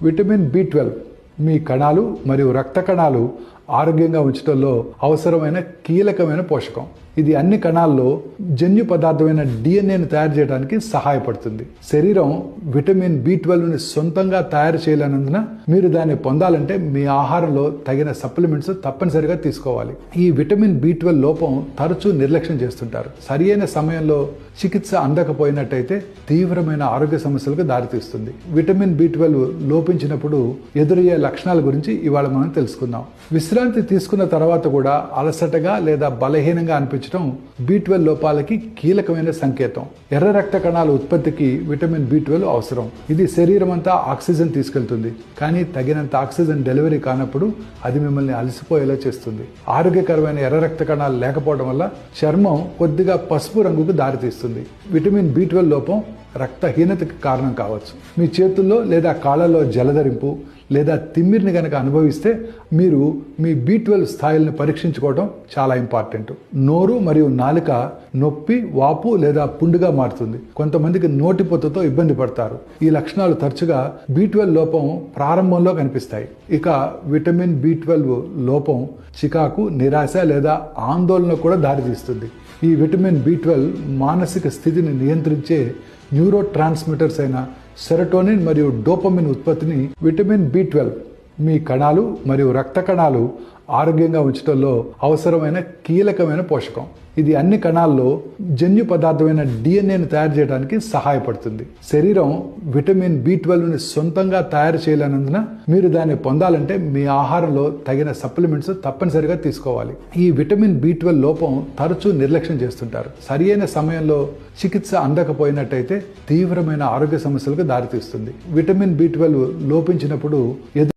Vitamin B12 మీ కణాలు మరియు రక్త కణాలు ఆరోగ్యంగా ఉంచడంలో అవసరమైన కీలకమైన పోషకం. ఇది అన్ని కణాల్లో జన్యు పదార్థమైన డిఎన్ఏను తయారు చేయడానికి సహాయపడుతుంది. శరీరం విటమిన్ బి12ని సొంతంగా తయారు చేయలేనందున మీరు దాన్ని పొందాలంటే మీ ఆహారంలో తగిన సప్లిమెంట్స్ తప్పనిసరిగా తీసుకోవాలి. ఈ విటమిన్ బి12 లోపం తరచూ నిర్లక్ష్యం చేస్తుంటారు. సరియైన సమయంలో చికిత్స అందకపోయినట్టయితే తీవ్రమైన ఆరోగ్య సమస్యలకు దారితీస్తుంది. విటమిన్ బి12 లోపించినప్పుడు ఎదురయ్యే లక్షణాల గురించి ఇవాళ మనం తెలుసుకుందాం. విశ్రాంతి తీసుకున్న తర్వాత కూడా అలసటగా లేదా బలహీనంగా అనిపించడం బి12 లోపాలకి కీలకమైన సంకేతం. ఎర్ర రక్త కణాల ఉత్పత్తికి విటమిన్ బి12 అవసరం. ఇది శరీరం అంతా ఆక్సిజన్ తీసుకెళ్తుంది, కానీ తగినంత ఆక్సిజన్ డెలివరీ కానప్పుడు అది మిమ్మల్ని అలసిపోయేలా చేస్తుంది. ఆరోగ్యకరమైన ఎర్ర రక్త కణాలు లేకపోవడం వల్ల చర్మం కొద్దిగా పసుపు రంగుకు దారితీస్తుంది. విటమిన్ బి12 లోపం రక్తహీనతకి కారణం కావచ్చు. మీ చేతుల్లో లేదా కాళ్ళలో జలధరింపు లేదా తిమ్మిరిని గనక అనుభవిస్తే మీరు మీ బి12 స్థాయిలను పరీక్షించుకోవడం చాలా ఇంపార్టెంట్. నోరు మరియు నాలుక నొప్పి, వాపు లేదా పుండుగా మారుతుంది. కొంతమందికి నోటిపొత్తతో ఇబ్బంది పడతారు. ఈ లక్షణాలు తరచుగా బి12 లోపం ప్రారంభంలో కనిపిస్తాయి. ఇక విటమిన్ బి12 లోపం చికాకు, నిరాశ లేదా ఆందోళన కూడా దారితీస్తుంది. ఈ విటమిన్ బి12 మానసిక స్థితిని నియంత్రించే న్యూరో ట్రాన్స్మిటర్స్ అయిన సెరటోనిన్ మరియు డోపమిన్ ఉత్పత్తిని. విటమిన్ బి12 మీ కణాలు మరియు రక్త కణాలు ఆరోగ్యంగా ఉంచడంలో అవసరమైన కీలకమైన పోషకం. ఇది అన్ని కణాల్లో జన్యు పదార్థమైన డిఎన్ఏను తయారు చేయడానికి సహాయపడుతుంది. శరీరం విటమిన్ బి12ని సొంతంగా తయారు చేయలేనందున మీరు దాన్ని పొందాలంటే మీ ఆహారంలో తగిన సప్లిమెంట్స్ తప్పనిసరిగా తీసుకోవాలి. ఈ విటమిన్ బి12 లోపం తరచూ నిర్లక్ష్యం చేస్తుంటారు. సరియైన సమయంలో చికిత్స అందకపోయినట్టయితే తీవ్రమైన ఆరోగ్య సమస్యలకు దారితీస్తుంది. Vitamin B12 లోపించినప్పుడు